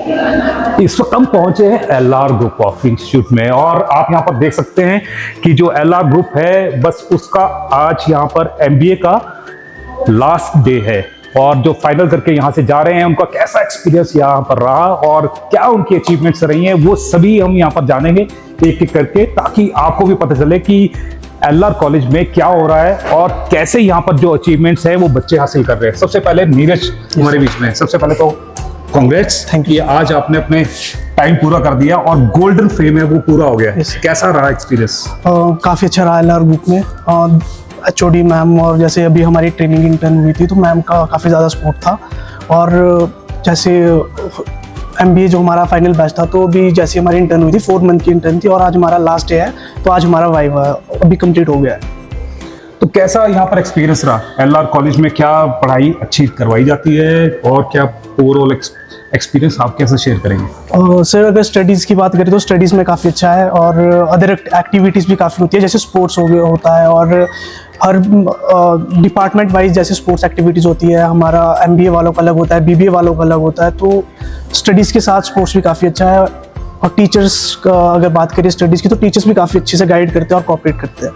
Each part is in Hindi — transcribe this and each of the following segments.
इस वक्त हम पहुंचे हैं एलआर ग्रुप ऑफ इंस्टीट्यूट में और आप यहां पर देख सकते हैं कि जो एलआर ग्रुप है बस उसका आज यहां पर एमबीए का लास्ट डे है और जो फाइनल करके यहां से जा रहे हैं उनका कैसा एक्सपीरियंस यहां पर रहा और क्या उनकी अचीवमेंट्स रही हैं वो सभी हम यहां पर जानेंगे एक एक करके, ताकि आपको भी पता चले कि एलआर कॉलेज में क्या हो रहा है और कैसे यहाँ पर जो अचीवमेंट्स हैं वो बच्चे हासिल कर रहे हैं। सबसे पहले नीरज हमारे बीच में, सबसे पहले तो कांग्रेट्स, थैंक यू। आज आपने अपने टाइम पूरा कर दिया और गोल्डन फ्रेम है वो पूरा हो गया है। कैसा रहा एक्सपीरियंस? काफ़ी अच्छा रहा एलआर ग्रुप में। एचओडी मैम और जैसे अभी हमारी ट्रेनिंग इंटर्न हुई थी तो मैम का काफ़ी ज़्यादा सपोर्ट था और जैसे एमबीए जो हमारा फाइनल बैच था तो अभी जैसे हमारी इंटर्न हुई थी 4 मंथ की इंटर्न थी और आज हमारा लास्ट डे है तो आज हमारा वाइवा अभी कंप्लीट हो गया है। तो कैसा यहाँ पर एक्सपीरियंस रहा? एलआर कॉलेज में क्या पढ़ाई अच्छी करवाई जाती है और क्या ओवरऑल एक्सपीरियंस आप कैसे शेयर करेंगे? सर अगर स्टडीज़ की बात करें तो स्टडीज़ में काफ़ी अच्छा है और अदर एक्टिविटीज़ भी काफ़ी होती है, जैसे स्पोर्ट्स होता है और हर डिपार्टमेंट वाइज जैसे स्पोर्ट्स एक्टिविटीज़ होती है। हमारा एमबीए वालों का अलग होता है, बीबीए वालों का अलग होता है, तो स्टडीज़ के साथ स्पोर्ट्स भी काफ़ी अच्छा है। और टीचर्स का अगर बात करें स्टडीज़ की तो टीचर्स भी काफ़ी अच्छे से गाइड करते हैं और कोऑपरेट करते हैं।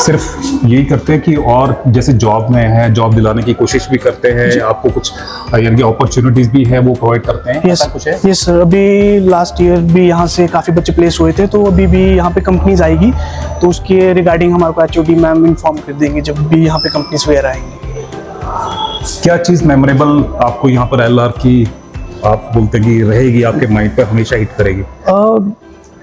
सिर्फ यही करते हैं कि और जैसे जॉब में है जॉब दिलाने की कोशिश भी करते हैं, आपको कुछ यानी कि अपॉर्चुनिटीज भी है वो प्रोवाइड करते हैं? यस कुछ है? यस सर, अभी लास्ट ईयर भी यहाँ से काफ़ी बच्चे प्लेस हुए थे तो अभी भी यहाँ पे कंपनीज आएगी तो उसके रिगार्डिंग हमारे को एचओडी मैम इन्फॉर्म कर देंगे जब भी यहाँ पे कंपनीज वगैरह आएंगी। क्या चीज़ मेमोरेबल आपको यहाँ पर एलआर की आप बोलते हैं कि रहेगी आपके माइंड पे हमेशा हिट करेगी?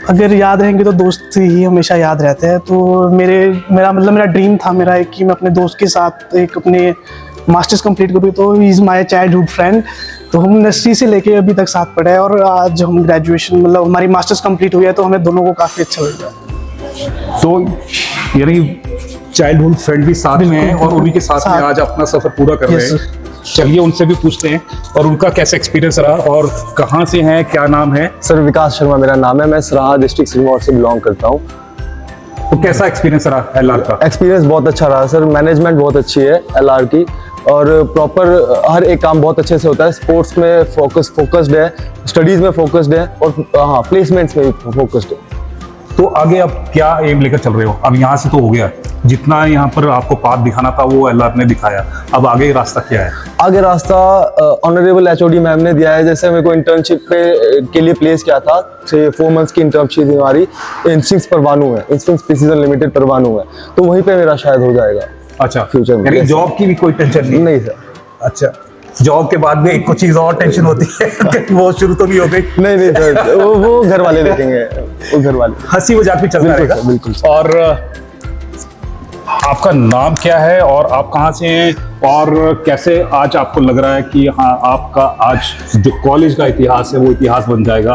अगर याद रहेंगे तो दोस्त ही हमेशा याद रहते हैं। तो मेरा ड्रीम था मेरा एक कि मैं अपने दोस्त के साथ एक अपने मास्टर्स कंप्लीट करूँ, तो he is my childhood friend. तो हम नर्सरी से लेके अभी तक साथ पढ़े हैं और आज हम ग्रेजुएशन मतलब हमारी मास्टर्स कंप्लीट हुई है तो हमें दोनों को काफ़ी अच्छा लगा। तो यानी चाइल्डहुड फ्रेंड भी साथ में है और उन्हीं के साथ में आज अपना सफर पूरा कर रहे हैं। चलिए उनसे भी पूछते हैं और उनका कैसा एक्सपीरियंस रहा और कहाँ से हैं, क्या नाम है? सर विकास शर्मा मेरा नाम है, मैं सराहा डिस्ट्रिक्ट सिरमौर से बिलोंग करता हूँ। तो कैसा एक्सपीरियंस रहा एलआर का? एक्सपीरियंस बहुत अच्छा रहा सर, मैनेजमेंट बहुत अच्छी है एलआर की और प्रॉपर हर एक काम बहुत अच्छे से होता है। स्पोर्ट्स में फोकस्ड है, स्टडीज में फोकस्ड है और हाँ प्लेसमेंट्स में भी फोकस्ड है। तो आगे अब क्या एम लेकर चल रहे हो? अब यहाँ से तो हो गया, जितना यहाँ पर आपको पाथ दिखाना था वो एलआर ने दिखाया, अब आगे रास्ता क्या है? आगे रास्ता ऑनरेबल एचओडी मैम ने दिया है। जैसे मेरे को इंटर्नशिप के लिए प्लेस किया था, 4 मंथ्स की इंटर्नशिप हमारी इंस्टिंक्ट्स परवाणू है, इंस्टिंक्ट्स प्रिसीजन लिमिटेड परवाणू है, तो वहीं पे मेरा शायद हो जाएगा। अच्छा, फ्यूचर में यानी जॉब की भी कोई टेंशन नहीं? नहीं सर। अच्छा, जॉब के बाद में एक कुछ चीज और टेंशन होती है वो शुरू तो नहीं हो गई? नहीं सर, वो घर वाले देखेंगे, वो घर वाले। हंसी मजाक भी चलता रहेगा। बिल्कुल। और आपका नाम क्या है और आप कहाँ से हैं और कैसे आज आपको लग रहा है कि हाँ आपका आज जो कॉलेज का इतिहास है वो इतिहास बन जाएगा?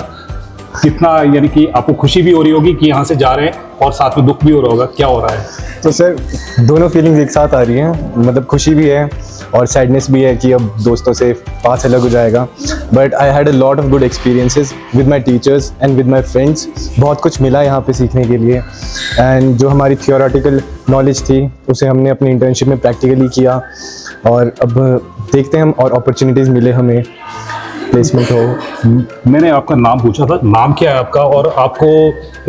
कितना यानी कि आपको खुशी भी हो रही होगी कि यहाँ से जा रहे हैं और साथ में दुख भी हो रहा होगा, क्या हो रहा है? तो सर दोनों फीलिंग्स एक साथ आ रही हैं, मतलब खुशी भी है और सैडनेस भी है कि अब दोस्तों से पास अलग हो जाएगा। But I had a lot of good experiences with my teachers and with my friends. बहुत कुछ मिला यहाँ पे सीखने के लिए एंड जो हमारी थियोरेटिकल नॉलेज थी उसे हमने अपनी इंटर्नशिप में प्रैक्टिकली किया और अब देखते हैं हम और अपॉर्चुनिटीज़ मिले हमें, प्लेसमेंट हो। मैंने आपका नाम पूछा था, नाम क्या है आपका और आपको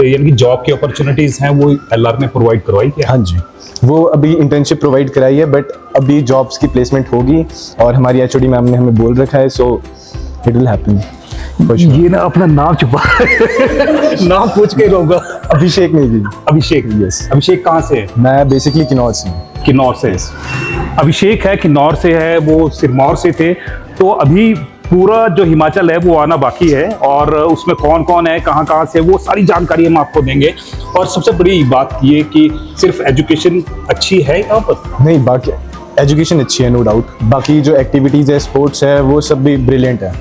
यानी कि जॉब की अपॉर्चुनिटीज हैं वो एलआर ने प्रोवाइड करवाई क्या? हाँ जी, वो अभी इंटर्नशिप प्रोवाइड कराई है बट अभी जॉब्स की प्लेसमेंट होगी और हमारी एचओडी मैम ने हमें बोल रखा है, सो इट विल हैपन। ये ना अपना नाम छुपा नाम पूछ के रहूंगा। अभिषेक नहीं जी। अभिषेक? यस। अभिषेक कहाँ से है? मैं बेसिकली किन्नौर से हूँ। किन्नौर से अभिषेक है, किन्नौर से है, वो सिरमौर से थे। तो अभी पूरा जो हिमाचल है वो आना बाकी है और उसमें कौन कौन है, कहाँ कहाँ से, वो सारी जानकारी हम आपको देंगे। और सबसे बड़ी बात ये कि सिर्फ एजुकेशन अच्छी है यहाँ पर? नहीं, बाकी एजुकेशन अच्छी है नो डाउट, बाकी जो एक्टिविटीज़ है स्पोर्ट्स है वो सब भी ब्रिलियंट है।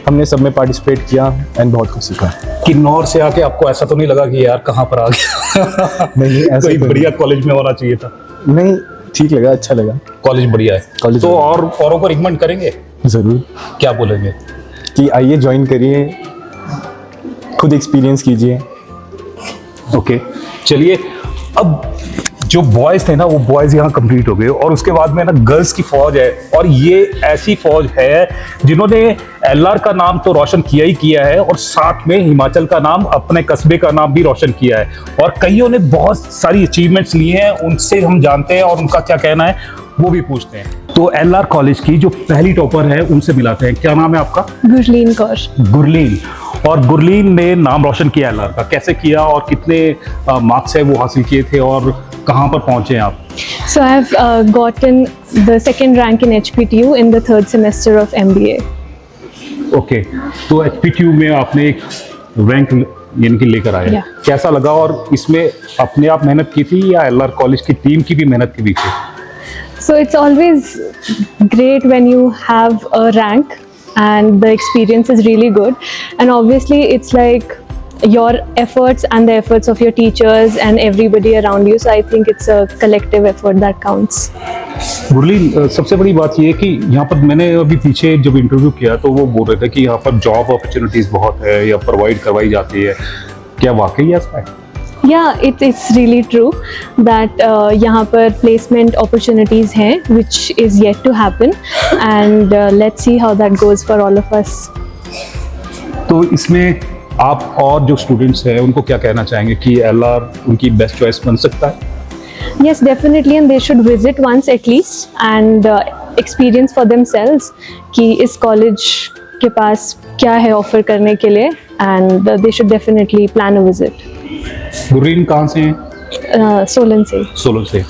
हमने सब में पार्टिसिपेट किया एंड बहुत कुछ सीखा। किन्नौर से आके आपको ऐसा तो नहीं लगा कि यार कहाँ पर आ गया? नहीं, ऐसा कोई बढ़िया कॉलेज में होना चाहिए था? नहीं, ठीक लगा, अच्छा लगा, कॉलेज बढ़िया है। कॉलेज तो और औरों को रिकमेंड करेंगे? ज़रूर। क्या बोलेंगे? कि आइए ज्वाइन करिए, खुद एक्सपीरियंस कीजिए। ओके, चलिए अब जो बॉयज़ थे ना वो बॉयज़ यहाँ कंप्लीट हो गए और उसके बाद में ना गर्ल्स की फौज है और ये ऐसी फौज है जिन्होंने एलआर का नाम तो रोशन किया ही किया है और साथ में हिमाचल का नाम, अपने कस्बे का नाम भी रोशन किया है और कईयों ने बहुत सारी अचीवमेंट्स लिए हैं, उनसे हम जानते हैं और उनका क्या कहना है वो भी पूछते हैं। तो एलआर कॉलेज की जो पहली टॉपर है उनसे मिलाते हैं। क्या नाम है आपका? गुरलीन कौर। गुरलीन। और गुरलीन ने नाम रोशन किया एलआर का, कैसे किया और कितने मार्क्स है वो हासिल किए थे और कहाँ पर पहुंचे आप? So I've gotten the second rank in HPTU in the third semester of MBA. Okay, तो एचपीटीयू में आपने एक रैंक यानी कि लेकर आए। Yeah. कैसा लगा और इसमें अपने आप मेहनत की थी या एलआर कॉलेज की टीम की भी मेहनत की पीछे? So it's always great when you have a rank and the experience is really good. And obviously it's like your efforts and the efforts of your teachers and everybody around you. So I think it's a collective effort that counts. Gurleen, सबसे बड़ी बात ये है कि यहाँ पर मैंने अभी पीछे जब इंटरव्यू किया तो वो बोल रहे थे कि यहाँ पर जॉब अपॉर्चुनिटीज बहुत है या प्रोवाइड करवाई जाती है, क्या वाकई ऐसा है? Yeah, it's really true that यहाँ पर placement opportunities हैं which is yet to happen and let's see how that goes for all of us. तो इसमें आप और जो स्टूडेंट्स हैं उनको क्या कहना चाहेंगे कि एलआर उनकी बेस्ट चॉइस बन सकता है? Yes, definitely, and they should visit once at least and experience for themselves कि इस college के पास क्या है ऑफर करने के लिए and they should definitely plan a visit. Gurleen कहाँ से हैं? सोलन से। सोलन से।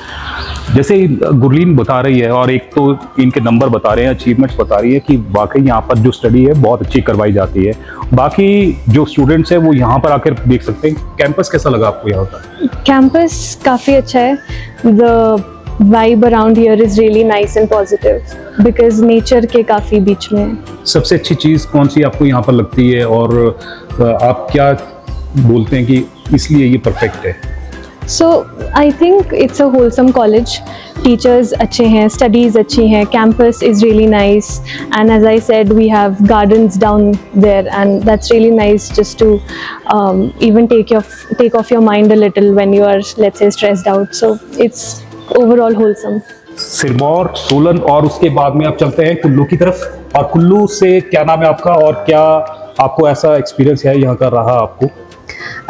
जैसे गुरलीन बता रही है और एक तो इनके नंबर बता रहे हैं, अचीवमेंट्स बता रही है कि वाकई यहाँ पर जो स्टडी है बहुत अच्छी करवाई जाती है। बाकी जो स्टूडेंट्स हैं वो यहाँ पर आकर देख सकते हैं। कैंपस कैसा लगा आपको यहाँ पर? कैंपस काफ़ी अच्छा है। The vibe around here is really nice and positive because nature के काफ़ी बीच में है। सबसे अच्छी चीज़ कौन सी आपको यहाँ पर लगती है और आप क्या बोलते हैं कि इसलिए ये परफेक्ट है? So I think it's a wholesome college. Teachers अच्छे हैं, studies अच्छी हैं, campus is really nice, and as I said, we have gardens down there, and that's really nice just to even take off your mind a little when you are, let's say, stressed out. So it's overall wholesome. Sirmaur, Solan और उसके बाद में आप चलते हैं कुल्लू की तरफ। और कुल्लू से क्या नाम है आपका और क्या आपको ऐसा एक्सपीरियंस है यहाँ का रहा आपको?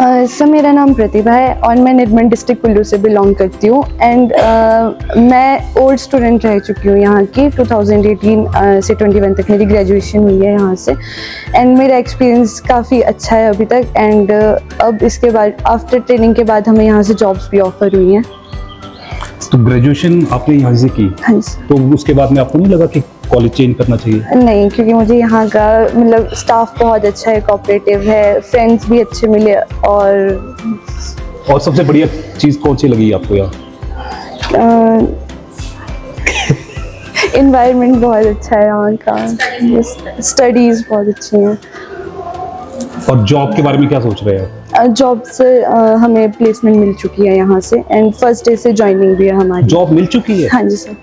सर मेरा नाम प्रतिभा है और मैं निर्मल डिस्ट्रिक्ट कुल्लू से बिलोंग करती हूँ एंड मैं ओल्ड स्टूडेंट रह चुकी हूँ यहाँ की। 2018 से 21 तक मेरी ग्रेजुएशन हुई है यहाँ से एंड मेरा एक्सपीरियंस काफ़ी अच्छा है अभी तक एंड अब इसके बाद आफ्टर ट्रेनिंग के बाद हमें यहाँ से जॉब्स भी ऑफर हुई हैं। तो ग्रेजुएशन आपने यहाँ से की? हाँ जी। तो उसके बाद में आपको नहीं लगा कि कॉलेज चेंज करना चाहिए? नहीं, क्योंकि मुझे यहाँ का मतलब स्टाफ बहुत अच्छा है, कोऑपरेटिव है, फ्रेंड्स भी अच्छे मिले और सबसे बढ़िया चीज़ कौन सी लगी आपको यहाँ? एनवायरनमेंट बहुत अच्छा है यहाँ का, स्टडीज़ बहुत अच्छी हैं। और जॉब के बारे में क्या सोच रहे हैं? जॉब से हमें प्लेसमेंट मिल चुकी है यहाँ से एंड फर्स्ट डे से जॉइनिंग भी है हमारी। जॉब मिल चुकी है? हाँ जी सर।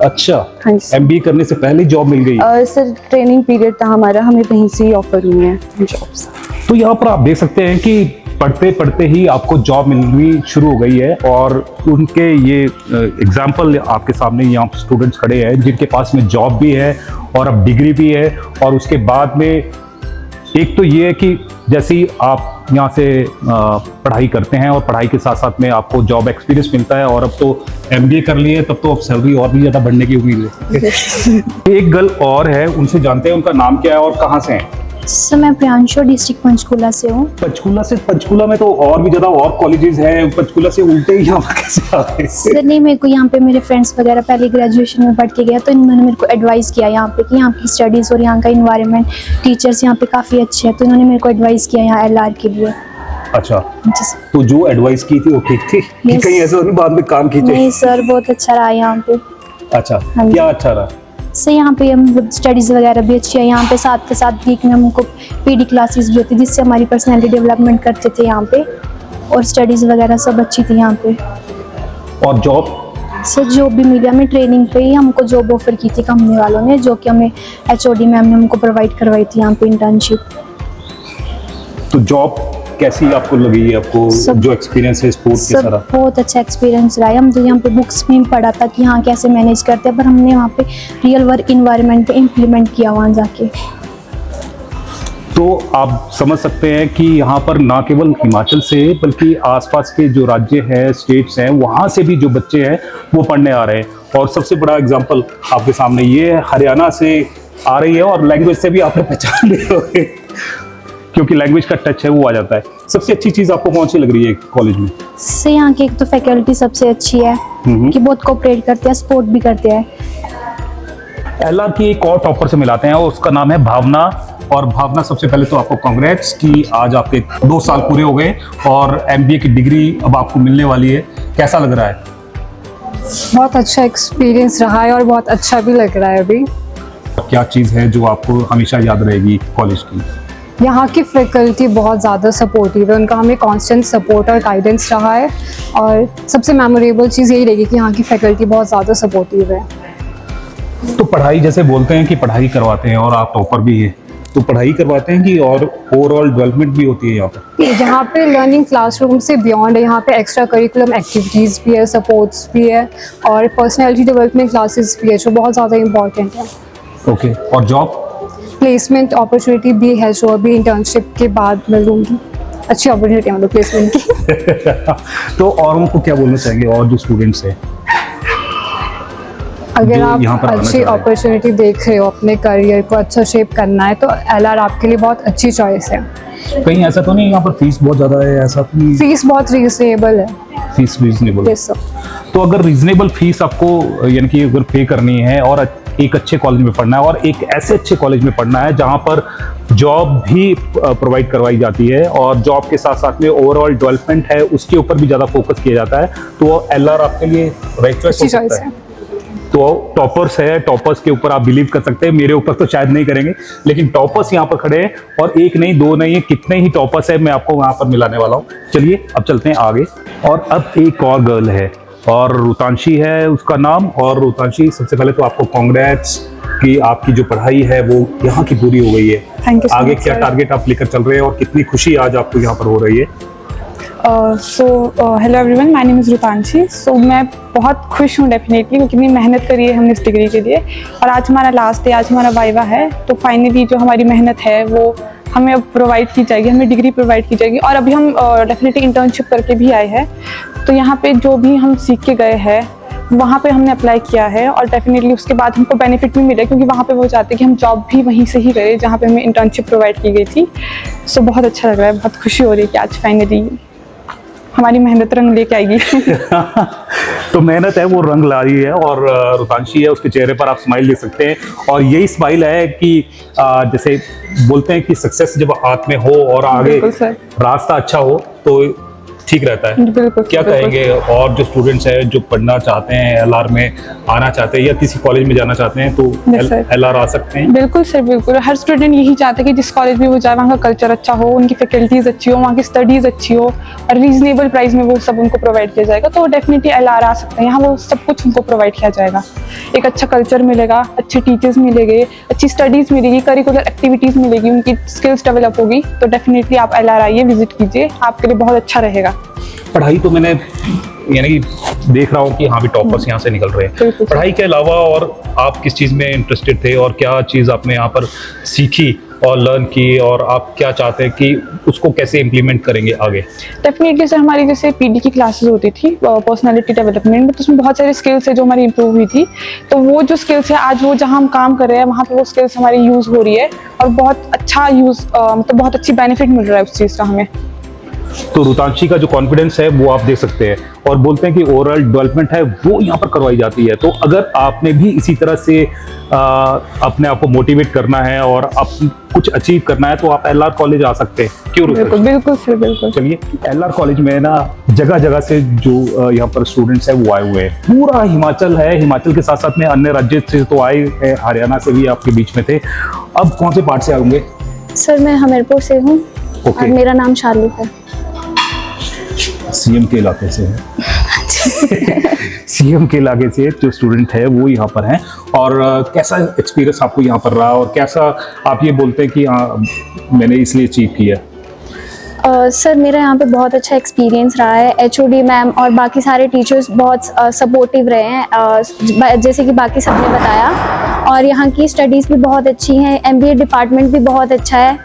अच्छा, हाँ जी। एमबीए करने से पहले जॉब मिल गई? सर ट्रेनिंग पीरियड था हमारा, हमें वहीं से ही ऑफर हुई है जॉब्स। तो यहाँ पर आप देख सकते हैं कि पढ़ते पढ़ते ही आपको जॉब मिलनी शुरू हो गई है और उनके ये एग्जाम्पल आपके सामने यहाँ स्टूडेंट्स खड़े हैं जिनके पास में जॉब भी है और अब डिग्री भी है। और उसके बाद में एक तो ये है कि जैसे ही आप यहाँ से पढ़ाई करते हैं और पढ़ाई के साथ साथ में आपको जॉब एक्सपीरियंस मिलता है और अब तो एमबीए कर लिए तब तो अब सैलरी और भी ज़्यादा बढ़ने की उम्मीद है। एक गर्ल और है, उनसे जानते हैं उनका नाम क्या है और कहाँ से हैं? सर मैं प्रियांशु डिस्ट्रिक्ट पंचकूला से हूँ। पंचकूला में तो और भी ज़्यादा और कॉलेजेस हैं, पंचकूला से उल्टे ही यहाँ पर कैसे आ गए? सर नहीं, मेरे को यहाँ पे मेरे फ्रेंड्स वगैरह पहले ग्रेजुएशन में पढ़ के गया तो इन्होंने मेरे को एडवाइस किया यहाँ पे कि यहाँ की स्टडीज़ और यहाँ का इन्वायरमेंट, टीचर्स यहाँ पे काफ़ी अच्छे हैं, तो इन्होंने मेरे को एडवाइस किया यहाँ एलआर के लिए। अच्छा, जी सर। तो जो एडवाइस की थी वो ठीक थी कि Yes. कहीं ऐसा नहीं बाद में काम कीजिए? नहीं सर, बहुत अच्छा रहा यहाँ पे। अच्छा, हाँ जी। क्या अच्छा रहा? सर यहाँ पे हम स्टडीज़ वगैरह भी अच्छी है यहाँ पे, साथ के साथ वीक में हमको पीडी क्लासेस भी होती है जिससे हमारी पर्सनैलिटी डेवलपमेंट करते थे यहाँ पे, और स्टडीज़ वगैरह सब अच्छी थी यहाँ पे। और जॉब? सर जॉब भी मिली हमें, ट्रेनिंग पे ही हमको जॉब ऑफर की थी कंपनी वालों ने, जो कि हमें एचओडी मैम ने हमको प्रोवाइड करवाई थी यहाँ पे इंटर्नशिप। तो जॉब कैसी आपको लगी है? आपको जो एक्सपीरियंस है स्पोर्ट्स के सब सारा? बहुत अच्छा एक्सपीरियंस रहा है। हम तो यहाँ पे बुक्स में पढ़ा था कि हाँ कैसे मैनेज करते हैं, पर हमने वहाँ पे रियल वर्क इन्वायरमेंट पे इम्प्लीमेंट किया वहाँ जाके। तो आप समझ सकते हैं कि यहाँ पर ना केवल हिमाचल से बल्कि आसपास के जो राज्य हैं, स्टेट्स हैं, वहाँ से भी जो बच्चे हैं वो पढ़ने आ रहे हैं। और सबसे बड़ा एग्जांपल आपके सामने ये हरियाणा से आ रही है और लैंग्वेज से भी आपने पहचान लिए होंगे क्योंकि लैंग्वेज का टच है वो आ जाता है। सबसे अच्छी चीज़ आपको कौन सी लग रही है कॉलेज में? से यहाँ की एक तो फैकल्टी सबसे अच्छी है कि बहुत कोऑपरेट करते हैं, सपोर्ट भी करते हैं। एलआर की एक और टॉपर से मिलाते हैं और उसका नाम है भावना। और भावना, सबसे पहले तो आपको कांग्रेट्स कि आज आपके 2 साल पूरे हो गए और एमबीए की डिग्री अब आपको मिलने वाली है। कैसा लग रहा है? बहुत अच्छा एक्सपीरियंस रहा है और बहुत अच्छा भी लग रहा है अभी। क्या चीज़ है जो आपको हमेशा याद रहेगी कॉलेज की? यहाँ की फैकल्टी बहुत ज़्यादा सपोर्टिव है, उनका हमें कांस्टेंट सपोर्ट और गाइडेंस रहा है। और सबसे मेमोरेबल चीज़ यही रहेगी कि यहाँ की फैकल्टी बहुत ज़्यादा सपोर्टिव है। तो पढ़ाई, जैसे बोलते हैं कि पढ़ाई करवाते हैं और आप टॉपर भी हैं, तो पढ़ाई करवाते हैं कि और ओवरऑल डेवलपमेंट भी होती है यहाँ पर? यहाँ पे लर्निंग क्लासरूम से बियॉन्ड है, यहाँ पे एक्स्ट्रा करिकुलम एक्टिविटीज़ भी है, सपोर्ट्स भी है और पर्सनैलिटी डेवलपमेंट क्लासेस भी है जो बहुत ज़्यादा इंपॉर्टेंट है। ओके, और जॉब प्लेसमेंट अपॉर्चुनिटी भी है जो अभी इंटर्नशिप के बाद मिलूंगी। अच्छी अपॉर्चुनिटी है मतलब प्लेसमेंट की। तो और उनको क्या बोलना चाहेंगे और जो स्टूडेंट्स हैं अगर जो यहाँ आप पर आना अच्छी चाह रहे हैं? अपॉर्चुनिटी देख रहे हो, अपने करियर को अच्छा शेप करना है, तो एलआर आपके लिए बहुत अच्छी चॉइस है। कहीं ऐसा तो नहीं यहाँ पर फीस बहुत ज़्यादा है? ऐसा तो नहीं? फीस बहुत रीजनेबल है। फीस रीजनेबल है। Yes sir. तो अगर रीजनेबल फीस आपको यानी कि अगर पे करनी है और एक अच्छे कॉलेज में पढ़ना है और एक ऐसे अच्छे कॉलेज में पढ़ना है जहाँ पर जॉब भी प्रोवाइड करवाई जाती है और जॉब के साथ साथ में ओवरऑल डेवलपमेंट है उसके ऊपर भी ज़्यादा फोकस किया जाता है, तो एलआर आपके लिए राइट चॉइस हो सकता है। तो टॉपर्स है, टॉपर्स के ऊपर आप बिलीव कर सकते हैं, मेरे ऊपर तो शायद नहीं करेंगे, लेकिन टॉपर्स यहाँ पर खड़े हैं और एक नहीं, 2 नहीं है, कितने ही टॉपर्स है मैं आपको वहाँ पर मिलाने वाला हूँ। चलिए अब चलते हैं आगे। और अब एक और गर्ल है और रुतांशी है उसका नाम। और रुतांशी, सबसे पहले तो आपको कांग्रेट्स कि आपकी जो पढ़ाई है वो यहाँ की पूरी हो गई है। Thank you so आगे much, क्या sir. टारगेट आप लेकर चल रहे हैं और कितनी खुशी आज आपको यहाँ पर हो रही है? Hello everyone, my name is Rutanshi. So मैं बहुत खुश हूँ डेफिनेटली, क्योंकि इतनी मेहनत करी है हमने इस डिग्री के लिए और आज हमारा लास्ट डे, आज हमारा वाइवा है। तो फाइनली जो हमारी मेहनत है वो हमें अब प्रोवाइड की जाएगी, हमें डिग्री प्रोवाइड की जाएगी। और अभी हम डेफिनेटली इंटर्नशिप करके भी आए हैं, तो यहाँ पे जो भी हम सीख के गए हैं वहाँ पे हमने अप्लाई किया है और डेफिनेटली उसके बाद हमको बेनिफिट भी मिला, क्योंकि वहाँ पे वो चाहते हैं कि हम जॉब भी वहीं से ही करें जहाँ पे हमें इंटर्नशिप प्रोवाइड की गई थी। सो बहुत अच्छा लग रहा है, बहुत खुशी हो रही है कि आज फाइनली हमारी मेहनत रंग लेके आएगी। तो मेहनत है वो रंग ला रही है और रुतांशी है, उसके चेहरे पर आप स्माइल देख सकते हैं और यही स्माइल है कि जैसे बोलते हैं कि सक्सेस जब हाथ में हो और आगे बिल्कुल सर। रास्ता अच्छा हो तो ठीक रहता है। बिल्कुल क्या बिल्कुल। कहेंगे और जो स्टूडेंट्स हैं जो पढ़ना चाहते हैं, एलआर में आना चाहते हैं या किसी कॉलेज में जाना चाहते हैं, तो Yes, sir. एलआर आ सकते हैं? बिल्कुल सर, बिल्कुल। हर स्टूडेंट यही चाहता है कि जिस कॉलेज में वो जाए वहाँ का कल्चर अच्छा हो, उनकी फैकल्टीज अच्छी हो, वहाँ की स्टडीज़ अच्छी हो और रीजनेबल प्राइस में वो सब उनको प्रोवाइड किया जाएगा। तो डेफिनेटली एलआर आ सकते हैं, यहाँ वो सब कुछ उनको प्रोवाइड किया जाएगा। एक अच्छा कल्चर मिलेगा, अच्छे टीचर्स मिलेंगे, अच्छी स्टडीज़ मिलेगी, करिकुलर एक्टिविटीज़ मिलेगी, उनकी स्किल्स डेवलप होगी। तो डेफिनेटली आप एलआर आइए, विजिट कीजिए, आपके लिए बहुत अच्छा रहेगा। पढ़ाई तो मैंने यानी कि देख रहा हूँ कि हाँ भी टॉपर्स यहाँ से निकल रहे हैं। बिल्कुल। पढ़ाई के अलावा और आप किस चीज़ में इंटरेस्टेड थे और क्या चीज़ आपने यहाँ पर सीखी और लर्न की और आप क्या चाहते हैं कि उसको कैसे इम्प्लीमेंट करेंगे आगे? डेफिनेटली सर, हमारी जैसे पीडी की क्लासेस होती थी पर्सनालिटी डेवलपमेंट में, तो उसमें बहुत सारी स्किल्स है जो हमारी इंप्रूव हुई थी। तो वो जो स्किल्स है आज वो जहाँ हम काम कर रहे हैं वहाँ पे वो स्किल्स हमारी यूज़ हो रही है और बहुत अच्छा यूज़ मतलब बहुत अच्छी बेनिफिट मिल रहा है उस चीज़ का हमें। तो रुतांशी का जो कॉन्फिडेंस है वो आप देख सकते हैं और बोलते हैं कि ओवरऑल डेवलपमेंट है वो यहाँ पर करवाई जाती है। तो अगर आपने भी इसी तरह से अपने आप को मोटिवेट करना है और कुछ अचीव करना है तो आप एलआर कॉलेज आ सकते हैं। क्यों बिल्कुल बिल्कुल सर, बिल्कुल। चलिए, एलआर कॉलेज में ना जगह जगह से जो यहाँ पर स्टूडेंट्स हैं वो आए हुए हैं। पूरा हिमाचल है, हिमाचल के साथ साथ में अन्य राज्य से तो आए हैं, हरियाणा से भी आपके बीच में थे। अब कौन से पार्ट से आएंगे? सर मैं हमीरपुर से हूँ ओके। और मेरा नाम शालू है। सीएम के इलाके से है। सीएम के इलाके से जो स्टूडेंट है वो यहाँ पर हैं और कैसा एक्सपीरियंस आपको यहाँ पर रहा और कैसा आप ये बोलते हैं कि मैंने इसलिए अचीव किया? सर मेरा यहाँ पे बहुत अच्छा एक्सपीरियंस रहा है। एचओडी मैम और बाकी सारे टीचर्स बहुत सपोर्टिव रहे हैं, जैसे कि बाकी सबने बताया। और यहाँ की स्टडीज़ भी बहुत अच्छी हैं, एमबीए डिपार्टमेंट भी बहुत अच्छा है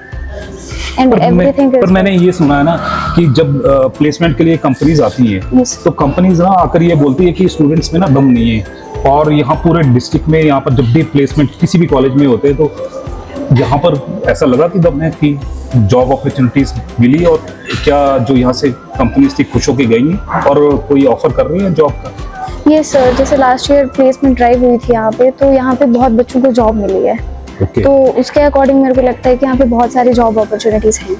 and everything is पर मैंने ये सुना है ना कि जब प्लेसमेंट के लिए कंपनीज आती हैं Yes. तो कंपनीज ना आकर ये बोलती है कि स्टूडेंट्स में ना दम नहीं है, और यहाँ पूरे डिस्ट्रिक्ट में यहाँ पर जब भी प्लेसमेंट किसी भी कॉलेज में होते हैं तो यहाँ पर ऐसा लगा कि दम है कि जॉब अपॉर्चुनिटीज मिली, और क्या जो यहाँ से कंपनीज थी खुश होकर गई हैं और कोई ऑफर कर रही है जॉब का? यस सर, जैसे लास्ट ईयर प्लेसमेंट ड्राइव हुई थी यहाँ पे, तो यहाँ पे बहुत बच्चों को जॉब मिली है। ओके तो उसके अकॉर्डिंग मेरे को लगता है कि यहाँ पे बहुत सारी जॉब अपॉर्चुनिटीज हैं।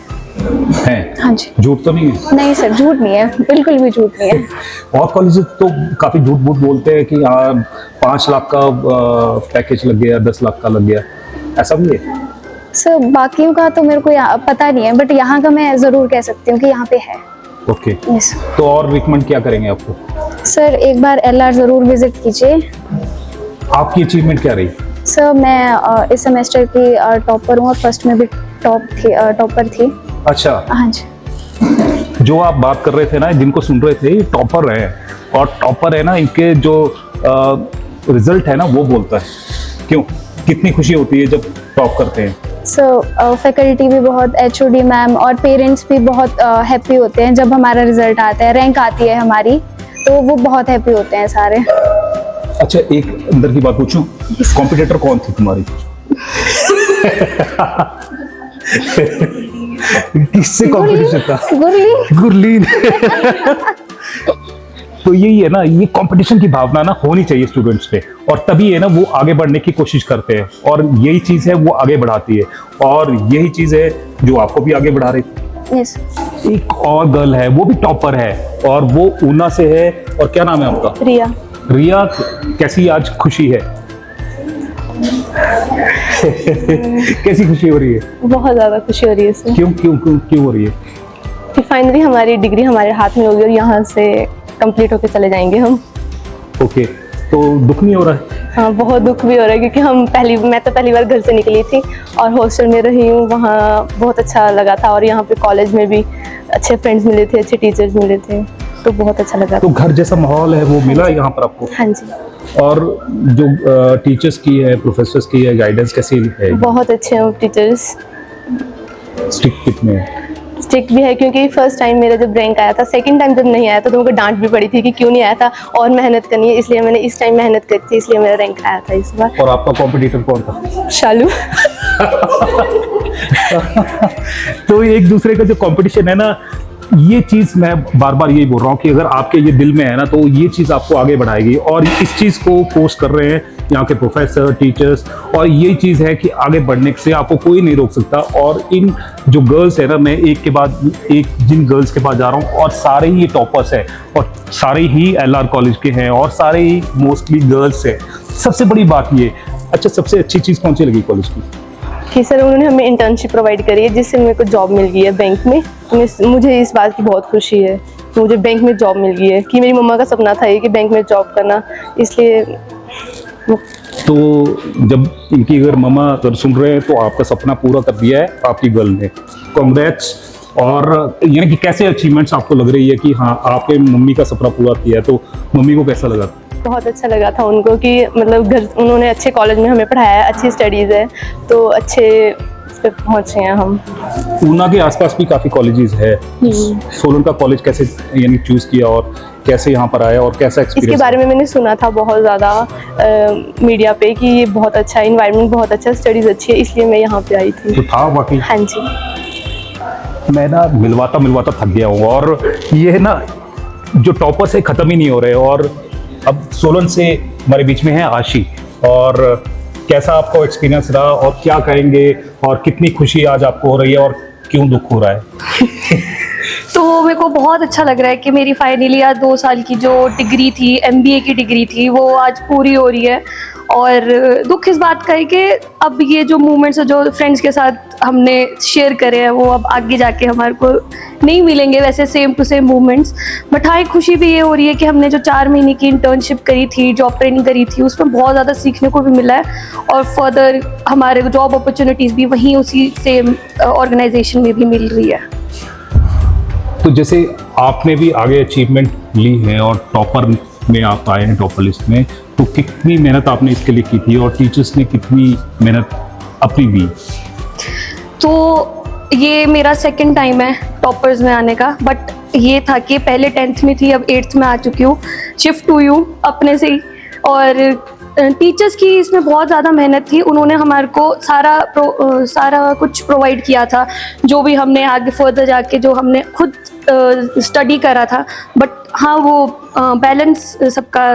हैं? हाँ जी। झूठ तो नहीं है? नहीं सर, झूठ नहीं है, बिल्कुल भी झूठ नहीं है। और कॉलेजेस तो काफी झूठ मूठ बोलते हैं कि हाँ 5 लाख का पैकेज लग गया, 10 लाख का लग गया, ऐसा भी है? सर बाकियों का तो मेरे को पता नहीं है, बट यहाँ का मैं ज़रूर कह सकती हूँ कि यहाँ पे है। ओके यस तो और रिकमेंड क्या करेंगे आपको? सर, एक बार LR ज़रूर विजिट कीजिए। आपकी अचीवमेंट क्या रही? सर मैं इस सेमेस्टर की टॉपर हूँ और फर्स्ट में भी टॉपर थी। अच्छा, हाँ जी। जो आप बात कर रहे थे ना, जिनको सुन रहे थे, ये टॉपर हैं, और टॉपर है ना, इनके जो रिजल्ट है ना वो बोलता है। क्यों, कितनी खुशी होती है जब टॉप करते हैं? सो फैकल्टी भी बहुत, HOD मैम और पेरेंट्स भी बहुत हैप्पी होते हैं जब हमारा रिजल्ट आता है, रैंक आती है हमारी, तो वो बहुत हैप्पी होते हैं सारे। अच्छा, एक अंदर की बात पूछूं, कॉम्पिटिटर कौन थी तुम्हारी? किससे कॉम्पिटिशन था? गुरलीन। तो यही है ना, ये कंपटीशन की भावना ना होनी चाहिए स्टूडेंट्स पे, और तभी है ना वो आगे बढ़ने की कोशिश करते हैं, और यही चीज है वो आगे बढ़ाती है, और यही चीज है जो आपको भी आगे बढ़ा रही है। यस। एक और गर्ल है, वो भी टॉपर है, और वो ऊना से है, और क्या नाम है आपका? रिया। रिया, कैसी आज खुशी है? कैसी खुशी हो रही है? बहुत ज़्यादा खुशी हो रही है इससे क्यों क्यों क्यों क्यों हो रही है? कि फाइनली हमारी डिग्री हमारे हाथ में होगी और यहाँ से कंप्लीट होके चले जाएंगे हम। ओके, तो दुख नहीं हो रहा है? हाँ, बहुत दुख भी हो रहा है, क्योंकि मैं तो पहली बार घर से निकली थी और हॉस्टल में रही हूँ, वहाँ बहुत अच्छा लगा था, और यहाँ पे कॉलेज में भी अच्छे फ्रेंड्स मिले थे, अच्छे टीचर्स मिले थे, तो बहुत अच्छा लगा। तो घर जैसा माहौल है वो मिला यहाँ पर आपको? हाँ जी। और जो टीचर्स की है, प्रोफेसर्स की है, गाइडेंस कैसी है? बहुत अच्छे हैं टीचर्स। स्ट्रिक्ट कितने हैं? स्ट्रिक्ट भी है, क्योंकि फर्स्ट टाइम मेरा जब रैंक आया था, सेकंड टाइम जब नहीं आया था तो मुझे डांट भी पड़ी थी कि क्यों नहीं आया था, और मेहनत करनी है, इसलिए मैंने इस टाइम मेहनत करी थी, इसलिए मेरा रैंक आया था इस बार। और आपका कॉम्पिटिटर कौन था? शालू। तो एक दूसरे का जो कंपटीशन है ना, ये चीज मैं बार बार यही बोल रहा हूँ कि अगर आपके ये दिल में है ना, तो ये चीज आपको आगे बढ़ाएगी, और इस चीज को फोर्स कर रहे हैं यहाँ के प्रोफेसर, टीचर्स, और यही चीज है कि आगे बढ़ने से आपको कोई नहीं रोक सकता। और इन जो गर्ल्स है ना, मैं एक के बाद एक जिन गर्ल्स के पास जा रहा हूँ, और सारे ही टॉपर्स हैं, और सारे ही LR कॉलेज के हैं, और सारे ही मोस्टली गर्ल्स हैं। सबसे बड़ी बात ये, अच्छा सबसे अच्छी चीज कौन सी लगी कॉलेज की? कि सर उन्होंने हमें इंटर्नशिप प्रोवाइड करी है, जिससे मेरे को जॉब मिल गई है बैंक में, तो मुझे इस बात की बहुत खुशी है कि मुझे बैंक में जॉब मिल गई है, कि मेरी मम्मा का सपना था ये कि बैंक में जॉब करना, इसलिए। तो जब इनकी अगर मम्मा अगर सुन रहे हैं, तो आपका सपना पूरा कर दिया है आपकी गर्ल ने, कांग्रेट्स। और यानी कि कैसे अचीवमेंट्स आपको लग रही है कि हाँ आपके मम्मी का सपना पूरा किया है, तो मम्मी को कैसा लगा? बहुत अच्छा लगा था उनको कि मतलब घर उन्होंने अच्छे कॉलेज में हमें पढ़ाया है, अच्छी स्टडीज़ है, तो अच्छे इस पे पहुँचे हैं हम। ऊना के आसपास भी काफ़ी कॉलेजेस है, सोलन का कॉलेज कैसे यानी चूज़ किया, और कैसे यहाँ पर आया, और कैसा एक्सपीरियंस? इसके बारे में मैंने सुना था बहुत ज़्यादा मीडिया पे कि ये बहुत अच्छा है, इन्वायरमेंट बहुत अच्छा, स्टडीज़ अच्छी है, इसलिए मैं यहाँ पे आई थी। तो था वाकई? हाँ जी। मैं ना मिलवाता थक गया हूँ, और ये ना जो टॉपर्स है ख़त्म ही नहीं हो रहे। और अब सोलन से हमारे बीच में है आशी, और कैसा आपका एक्सपीरियंस रहा, और क्या कहेंगे, और कितनी खुशी आज आपको हो रही है, और क्यों दुख हो रहा है? तो मेरे को बहुत अच्छा लग रहा है कि मेरी फाइनली आज 2 साल की जो डिग्री थी, MBA की डिग्री थी, वो आज पूरी हो रही है। और दुख इस बात का है कि अब ये जो मोमेंट्स जो फ्रेंड्स के साथ हमने शेयर करे हैं, वो अब आगे जाके हमारे को नहीं मिलेंगे वैसे same to same moments. But हाँ, एक खुशी भी ये हो रही है कि हमने जो 4 महीने की इंटर्नशिप करी थी, जॉब ट्रेनिंग करी थी, उसमें बहुत ज़्यादा सीखने को भी मिला है, और फर्दर हमारे जॉब अपॉर्चुनिटीज़ भी वहीं उसी सेम ऑर्गेनाइजेशन में भी मिल रही है। तो जैसे आपने भी आगे अचीवमेंट ली है और टॉपर में आप आए हैं, टॉपर लिस्ट में, तो कितनी मेहनत आपने इसके लिए की थी, और टीचर्स ने कितनी मेहनत अपनी दी? तो ये मेरा सेकंड टाइम है टॉपर्स में आने का, बट ये था कि पहले 10th में थी, अब 8th में आ चुकी हूँ, शिफ्ट हुई हूँ अपने से ही। और टीचर्स की इसमें बहुत ज़्यादा मेहनत थी, उन्होंने हमारे को सारा कुछ प्रोवाइड किया था, जो भी हमने आगे फर्दर जाके जो हमने खुद स्टडी करा था। बट हाँ, वो बैलेंस सबका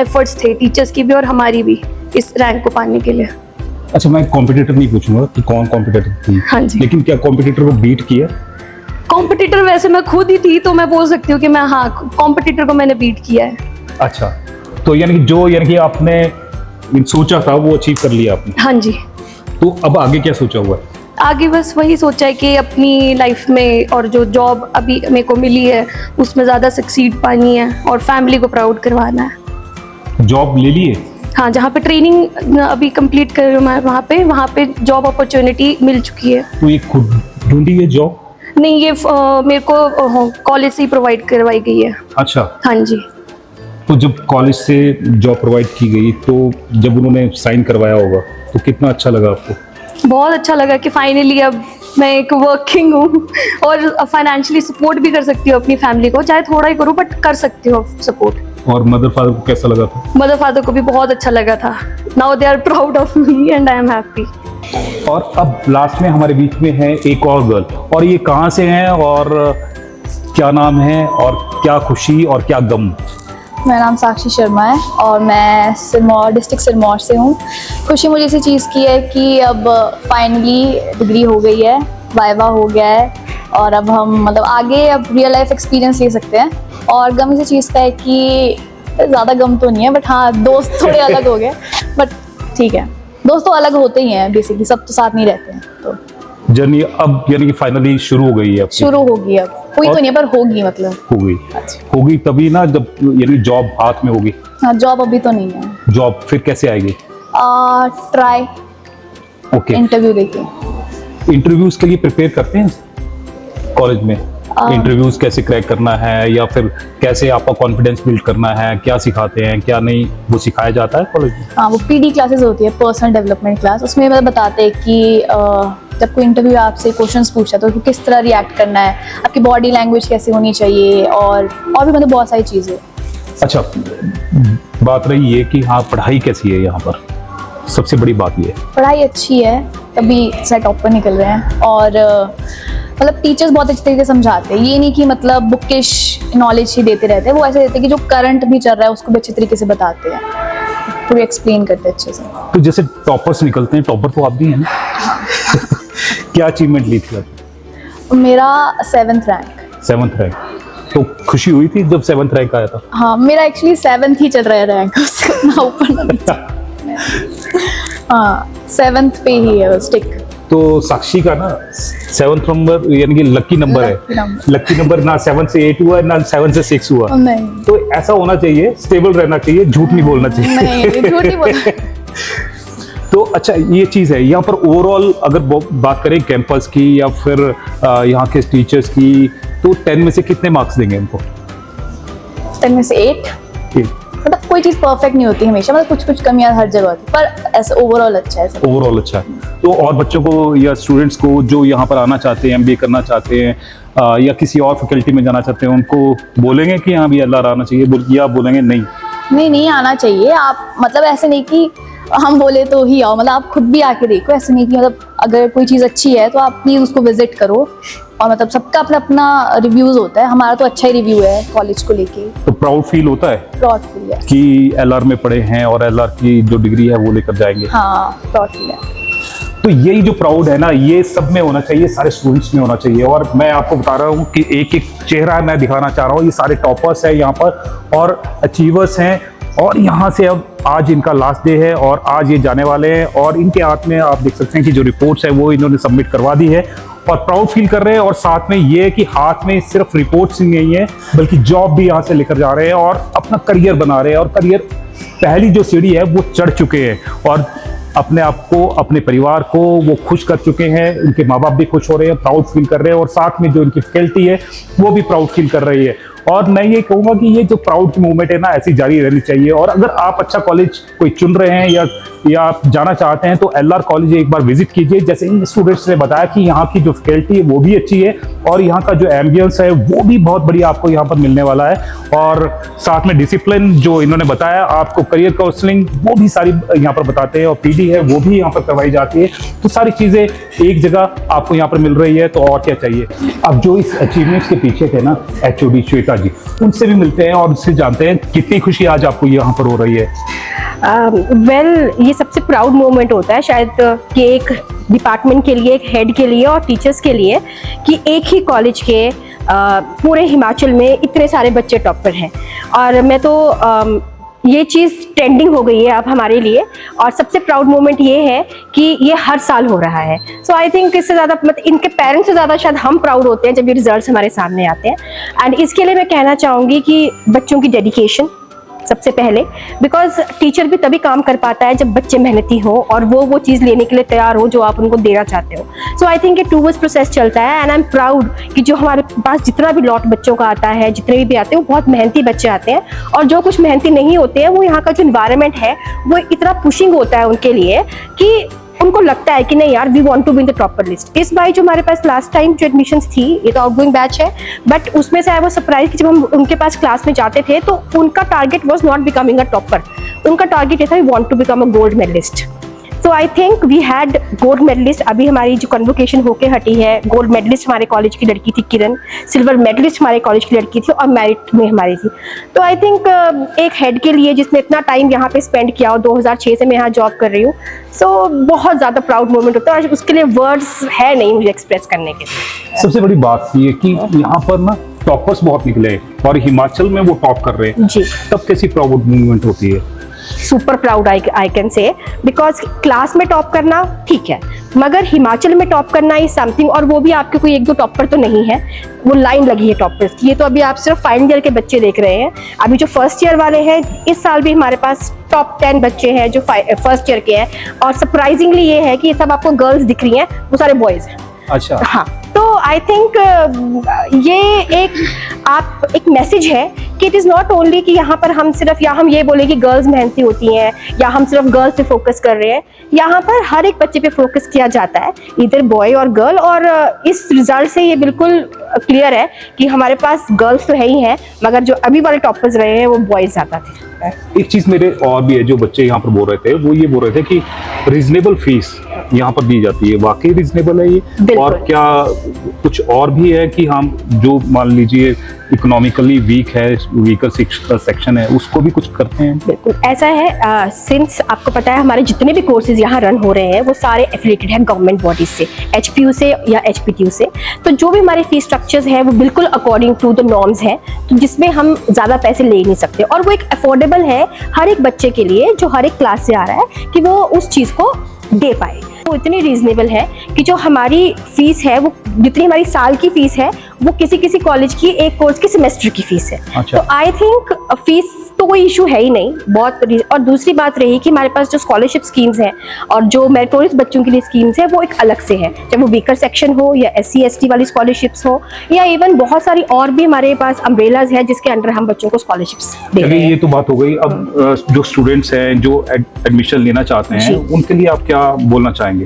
एफर्ट्स थे, टीचर्स की भी और हमारी भी, इस रैंक को पाने के लिए। अच्छा, मैं कॉम्पिटिटर नहीं पूछूंगा कि कौन कॉम्पिटिटर थी, हाँ जी। लेकिन क्या कॉम्पिटिटर को बीट किया? कॉम्पिटिटर वैसे मैं खुद ही थी, तो मैं बोल सकती हूँ कि मैं, हाँ, कॉम्पिटिटर को मैंने बीट किया है। अच्छा, तो यानी कि आपने सोचा था वो अचीव कर लिया आपने। हाँ जी। तो अब आगे क्या सोचा हुआ है? आगे बस वही सोचा है कि अपनी लाइफ में और जो जॉब अभी मेरे को मिली है उसमें ज़्यादा सक्सीड पानी है और फैमिली को प्राउड करवाना है। जॉब ले लिए? हाँ, जहाँ पे ट्रेनिंग अभी कंप्लीट कर रही हूँ मैं, वहाँ पे जॉब अपॉर्चुनिटी मिल चुकी है। तो ये खुद ढूंढी है जॉब? नहीं, ये मेरे को कॉलेज से ही प्रोवाइड करवाई गई है। अच्छा। हाँ जी। तो जब कॉलेज से जॉब प्रोवाइड की गई, तो जब उन्होंने साइन करवाया होगा तो कितना अच्छा लगा आपको? बहुत अच्छा लगा कि फाइनली अब मैं एक वर्किंग हूँ और फाइनेंशियली सपोर्ट भी कर सकती हूँ अपनी फैमिली को, चाहे थोड़ा ही करूँ बट कर सकती हूँ सपोर्ट। और मदर फादर को कैसा लगा था? मदर फादर को भी बहुत अच्छा लगा था। Now they are proud of me and I am happy. और अब लास्ट में हमारे बीच में है एक और गर्ल, और ये कहाँ से हैं और क्या नाम है और क्या खुशी और क्या गम? मेरा नाम साक्षी शर्मा है और मैं सिरमौर, डिस्ट्रिक्ट सिरमौर से हूँ। खुशी मुझे इसी चीज़ की है कि अब फाइनली डिग्री हो गई है, वाइवा हो गया है और अब हम मतलब आगे अब रियल लाइफ एक्सपीरियंस ले सकते हैं। और गम इसी चीज़ का है कि ज़्यादा गम तो नहीं है, बट हाँ, दोस्त थोड़े अलग हो गए, बट ठीक है, दोस्त तो अलग होते ही हैं बेसिकली, सब तो साथ नहीं रहते हैं। तो जर्नी अब यानी कि फाइनली शुरू हो गई है आपकी? शुरू होगी, अब कोई तो नहीं है पर होगी, मतलब होगी तभी ना जब यानी जॉब हाथ में होगी। हाँ, जॉब अभी तो नहीं है। जॉब फिर कैसे आएगी? ट्राई, ओके, इंटरव्यू देके। इंटरव्यूज के लिए प्रिपेयर करते हैं कॉलेज में? इंटरव्यूज कैसे क्रैक करना है या फिर कैसे आपका कॉन्फिडेंस बिल्ड करना है, क्या सिखाते हैं क्या नहीं, वो सिखाया जाता है कॉलेज में? हाँ, वो पीडी क्लासेस होती है, पर्सनल डेवलपमेंट क्लास। उसमें मतलब बताते हैं कि जब कोई इंटरव्यू आपसे क्वेश्चंस पूछता है तो किस तरह रिएक्ट करना है, आपकी बॉडी लैंग्वेज कैसे होनी चाहिए और भी मतलब बहुत सारी चीज़ें। अच्छा, बात रही ये कि हाँ, पढ़ाई कैसी है यहाँ पर? सबसे बड़ी बात ये है पढ़ाई अच्छी है, तभी से टॉप पर निकल रहे हैं। और मतलब टीचर्स बहुत अच्छे तरीके से समझाते हैं, ये नहीं कि मतलब बुकिश नॉलेज ही देते रहते हैं, वो ऐसे देते हैं कि जो करंट भी चल रहा है उसको भी अच्छे तरीके से बताते हैं, पूरी एक्सप्लेन करते हैं अच्छे से। तो जैसे टॉपर्स निकलते हैं, टॉपर तो आप भी हैं ना? क्या अचीवमेंट ली थी आप? मेरा 7th रैंक। 7th रैंक, तो खुशी हुई थी जब 7th रैंक आया था? हाँ, मेरा एक्चुअली 7th ही चल रहा है रैंक, उसका ना ऊपर ना नीचे। हाँ, 7th पे ही है वो स्टिक। तो साक्षी का ना 7th नंबर यानी कि लकी नंबर है। लकी नंबर ना 7 से 8 हुआ ना 7 से 6 हुआ। नहीं, तो ऐसा होना चाहिए, स्टेबल रहना चाहिए, झूठ नहीं बोलना चाहिए। नहीं, झूठ नहीं बोलना। तो अच्छा, ये चीज़ है यहाँ पर ओवरऑल अगर बात करें कैंपस की या फिर यहाँ के टीचर्स की, तो 10 में से कितने मार्क्स देंगे इनको? 10 में से 8। मतलब कोई चीज़ परफेक्ट नहीं होती हमेशा, मतलब कुछ कुछ कमियां हर जगह होती, पर ऐसे ओवरऑल अच्छा है सब। ओवरऑल अच्छा है। तो और बच्चों को या स्टूडेंट्स को जो यहाँ पर आना चाहते हैं, MBA करना चाहते हैं या किसी और फैकल्टी में जाना चाहते हैं, उनको बोलेंगे कि हाँ भी LR आना चाहिए, या बोलेंगे नहीं आना चाहिए? आप मतलब ऐसे नहीं कि हम बोले तो ही आओ, मतलब आप खुद भी आके देखो, ऐसे नहीं कि मतलब अगर कोई चीज़ अच्छी है तो आप प्लीज़ उसको विजिट करो। और मतलब सबका अपना अपना रिव्यूज होता है, हमारा तो अच्छा ही रिव्यू है कॉलेज को लेके। तो प्राउड फील होता है? प्राउड फील है कि LR में पढ़े हैं और LR की जो डिग्री है वो लेकर जाएंगे। हाँ, प्राउड फील है। तो यही जो प्राउड है ना, ये सब में होना चाहिए, सारे स्टूडेंट्स में होना चाहिए। और मैं आपको बता रहा हूँ कि एक एक चेहरा मैं दिखाना चाह रहा हूँ, ये सारे टॉपर्स हैं यहाँ पर और अचीवर्स हैं, और यहाँ से अब आज इनका लास्ट डे है और आज ये जाने वाले हैं, और इनके हाथ में आप देख सकते हैं कि जो रिपोर्ट्स है वो इन्होंने सबमिट करवा दी है और प्राउड फील कर रहे हैं। और साथ में ये है कि हाथ में सिर्फ रिपोर्ट्स ही नहीं है बल्कि जॉब भी यहाँ से लेकर जा रहे हैं और अपना करियर बना रहे हैं, और करियर पहली जो सीढ़ी है वो चढ़ चुके हैं और अपने आप को, अपने परिवार को वो खुश कर चुके हैं। उनके माँ बाप भी खुश हो रहे हैं, प्राउड फील कर रहे हैं, और साथ में जो इनकी फैकल्टी है वो भी प्राउड फील कर रही है। और मैं ये कहूँगा कि ये जो प्राउड की मूवमेंट है ना, ऐसी जारी रहनी चाहिए। और अगर आप अच्छा कॉलेज कोई चुन रहे हैं या आप जाना चाहते हैं तो LR कॉलेज एक बार विजिट कीजिए। जैसे इन स्टूडेंट्स ने बताया कि यहाँ की जो फैकल्टी है वो भी अच्छी है और यहाँ का जो एम्बियंस है वो भी बहुत बढ़िया आपको यहाँ पर मिलने वाला है। और साथ में डिसिप्लिन जो इन्होंने बताया, आपको करियर काउंसलिंग वो भी सारी यहाँ पर बताते हैं, और PD है वो भी यहाँ पर करवाई जाती है। तो सारी चीज़ें एक जगह आपको यहाँ पर मिल रही है, तो और क्या चाहिए। अब जो इस अचीवमेंट्स के पीछे थे ना HOD श्वेता जी, उनसे भी मिलते हैं और उनसे जानते हैं कितनी खुशी आज आपको यहाँ पर हो रही है। ये सबसे प्राउड मोमेंट होता है शायद कि एक डिपार्टमेंट के लिए, एक हेड के लिए और टीचर्स के लिए, कि एक ही कॉलेज के पूरे हिमाचल में इतने सारे बच्चे टॉपर हैं। और मैं तो ये चीज़ ट्रेंडिंग हो गई है अब हमारे लिए, और सबसे प्राउड मोमेंट ये है कि ये हर साल हो रहा है। सो आई थिंक इससे ज़्यादा मतलब इनके पेरेंट्स से ज़्यादा शायद हम प्राउड होते हैं जब ये रिजल्ट्स हमारे सामने आते हैं। एंड इसके लिए मैं कहना चाहूँगी कि बच्चों की डेडिकेशन सबसे पहले, बिकॉज टीचर भी तभी काम कर पाता है जब बच्चे मेहनती हो और वो चीज़ लेने के लिए तैयार हो जो आप उनको देना चाहते हो। सो आई थिंक ये 2 वे प्रोसेस चलता है। एंड आई एम प्राउड कि जो हमारे पास जितना भी लॉट बच्चों का आता है, जितने भी आते हैं, वो बहुत मेहनती बच्चे आते हैं। और जो कुछ मेहनती नहीं होते हैं, वो यहाँ का जो इन्वायरमेंट है वो इतना पुशिंग होता है उनके लिए कि उनको लगता है कि नहीं यार, we want to be in the topper list. इस बार जो हमारे पास लास्ट टाइम जो एडमिशंस थी, ये तो आउटगोइंग बैच है, बट उसमें से आई वाज सरप्राइज कि जब हम उनके पास क्लास में जाते थे तो उनका target was not becoming a topper. उनका टारगेट ये था, we want to become a gold medallist. So I think we had gold medallist. अभी हमारी जो कन्वोकेशन होके हटी है, गोल्ड मेडलिस्ट हमारे कॉलेज की लड़की थी किरण, सिल्वर मेडलिस्ट हमारे कॉलेज की लड़की थी और मेरिट में हमारी थी। तो आई थिंक एक हेड के लिए जिसने इतना टाइम यहाँ पे स्पेंड किया, और 2006 से मैं यहाँ जॉब कर रही हूँ, सो बहुत ज़्यादा प्राउड मोमेंट होता है। और उसके लिए वर्ड्स है नहीं मुझे एक्सप्रेस करने के लिए। सबसे बड़ी बात ये कि यहाँ पर ना टॉपर्स बहुत निकले और हिमाचल में वो टॉप कर रहे हैं जी, तब कैसी प्राउड मूवमेंट होती है। Super proud I can say, because class में टॉप करना ठीक है, मगर हिमाचल में टॉप करना इज समथिंग। और वो भी आपके कोई 1-2 टॉपर तो नहीं है, वो लाइन लगी है टॉपर्स की। ये तो अभी आप सिर्फ फाइनल ईयर के बच्चे देख रहे हैं। अभी जो फर्स्ट ईयर वाले हैं, इस साल भी हमारे पास टॉप 10 बच्चे हैं जो फर्स्ट ईयर के हैं। और सरप्राइजिंगली ये है कि ये सब आपको गर्ल्स दिख रही हैं, वो सारे बॉयज हैं। अच्छा, हाँ, तो आई थिंक ये एक मैसेज है कि इट इज़ नॉट ओनली कि यहाँ पर हम सिर्फ हम ये बोले कि गर्ल्स मेहनती होती हैं या हम सिर्फ गर्ल्स पे फोकस कर रहे हैं। यहाँ पर हर एक बच्चे पे फोकस किया जाता है, इधर बॉय और गर्ल। और इस रिजल्ट से ये बिल्कुल क्लियर है कि हमारे पास गर्ल्स तो है ही हैं, मगर जो अभी वाले टॉपर्स रहे हैं वो बॉयज ज़्यादा थे। एक चीज मेरे और भी है, जो बच्चे यहाँ पर बोल रहे थे, वो ये बोल रहे थे कि रीजनेबल फीस यहाँ पर दी जाती है। वाकई रीजनेबल है ये? और क्या कुछ और भी है कि हम जो मान लीजिए इकोनॉमिकली वीक है, वीकर सेक्शन है, उसको भी कुछ करते हैं? बिल्कुल ऐसा है। सिंस आपको पता है हमारे जितने भी कोर्सेज यहाँ रन हो रहे हैं वो सारे एफिलिएटेड हैं गवर्नमेंट बॉडीज से, HPU से या HPTU से। तो जो भी हमारे फीस स्ट्रक्चर्स है वो बिल्कुल अकॉर्डिंग टू द नॉर्म्स है, तो जिसमें हम ज़्यादा पैसे ले नहीं सकते। और वो एक अफोर्डेबल है हर एक बच्चे के लिए जो हर एक क्लास से आ रहा है, कि वो उस चीज़ को दे पाए। वो इतनी रीजनेबल है कि जो हमारी फीस है, वो जितनी हमारी साल की फीस है, वो किसी कॉलेज की एक कोर्स की सेमेस्टर की फीस है। अच्छा। तो आई थिंक फीस तो कोई इशू है ही नहीं बहुत। और दूसरी बात रही कि हमारे पास जो स्कॉलरशिप स्कीम्स हैं और जो मेरिटोरियस बच्चों के लिए स्कीम्स है, वो एक अलग से है, चाहे वो वीकर सेक्शन हो या SC ST वाली स्कॉलरशिप्स हो, या इवन बहुत सारी और भी हमारे पास अम्ब्रेलाज है जिसके अंडर हम बच्चों को स्कॉलरशिप्स दे रहे हैं। ये तो बात हो गई। अब जो स्टूडेंट्स हैं जो एडमिशन लेना चाहते हैं, उनके लिए आप क्या बोलना चाहेंगे?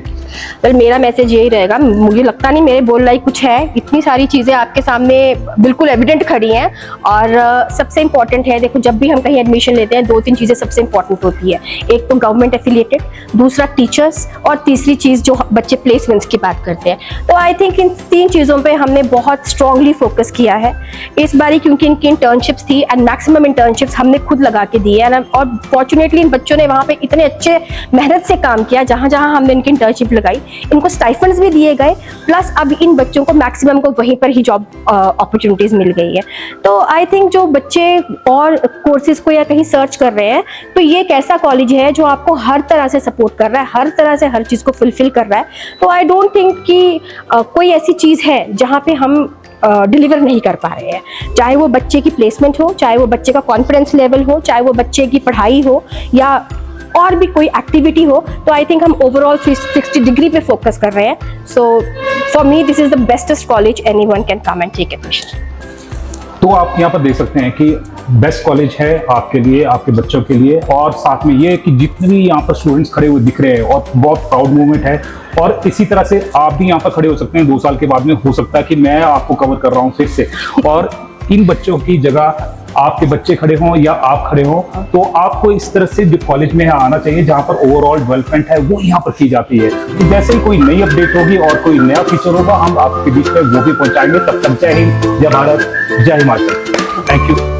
वेल, मेरा मैसेज यही रहेगा, मुझे लगता नहीं मेरे बोल लाइक कुछ है, इतनी सारी चीज़ें आपके सामने बिल्कुल एविडेंट खड़ी हैं। और सबसे इंपॉर्टेंट है, देखो जब भी हम कहीं एडमिशन लेते हैं 2-3 चीज़ें सबसे इंपॉर्टेंट होती है। एक तो गवर्नमेंट एफिलिएटेड, दूसरा टीचर्स, और तीसरी चीज़ जो बच्चे प्लेसमेंट्स की बात करते हैं। तो आई थिंक इन 3 चीज़ों पे हमने बहुत स्ट्रांगली फोकस किया है इस बारी, क्योंकि इनकी इंटर्नशिप्स थी एंड मैक्सिमम इंटर्नशिप्स हमने खुद लगा के दी है। और फॉर्चुनेटली इन बच्चों ने वहाँ पे इतने अच्छे मेहनत से काम किया, जहाँ जहाँ हमने इनकी इंटर्नशिप लगाई, इनको स्टाइफंड्स भी दिए गए, प्लस अब इन बच्चों को मैक्सिमम को वहीं पर ही जॉब अपॉर्चुनिटीज मिल गई है। तो आई थिंक जो बच्चे और कोर्सेज को या कहीं सर्च कर रहे हैं, तो ये एक ऐसा कॉलेज है जो आपको हर तरह से सपोर्ट कर रहा है, हर तरह से हर चीज़ को फुलफिल कर रहा है। तो आई डोंट थिंक कि कोई ऐसी चीज़ है जहाँ पे हम डिलीवर नहीं कर पा रहे हैं, चाहे वो बच्चे की प्लेसमेंट हो, चाहे वो बच्चे का कॉन्फिडेंस लेवल हो, चाहे वो बच्चे की पढ़ाई हो या और भी कोई एक्टिविटी हो। तो आई थिंक हम ओवरऑल 360 डिग्री पे फोकस कर रहे हैं। So for me this is the bestest college anyone can come and take admission. तो आप यहाँ पर देख सकते हैं कि बेस्ट कॉलेज है आपके लिए, आपके बच्चों के लिए। और साथ में ये कि जितने भी यहाँ पर स्टूडेंट्स खड़े हुए दिख रहे हैं और बहुत प्राउड मोमेंट है। और इसी तरह से आप भी यहाँ पर खड़े हो सकते हैं 2 साल के बाद में। हो सकता है कि मैं आपको कवर कर रहा हूँ फिर से, और इन बच्चों की जगह आपके बच्चे खड़े हों या आप खड़े हों, तो आपको इस तरह से जो कॉलेज में आना चाहिए जहाँ पर ओवरऑल डेवलपमेंट है वो यहाँ पर की जाती है। तो जैसे ही कोई नई अपडेट होगी और कोई नया फीचर होगा हम आपके बीच में वो भी पहुंचाएंगे। तब तक जय हिंद, जय भारत, जय हिमाचल। Thank you.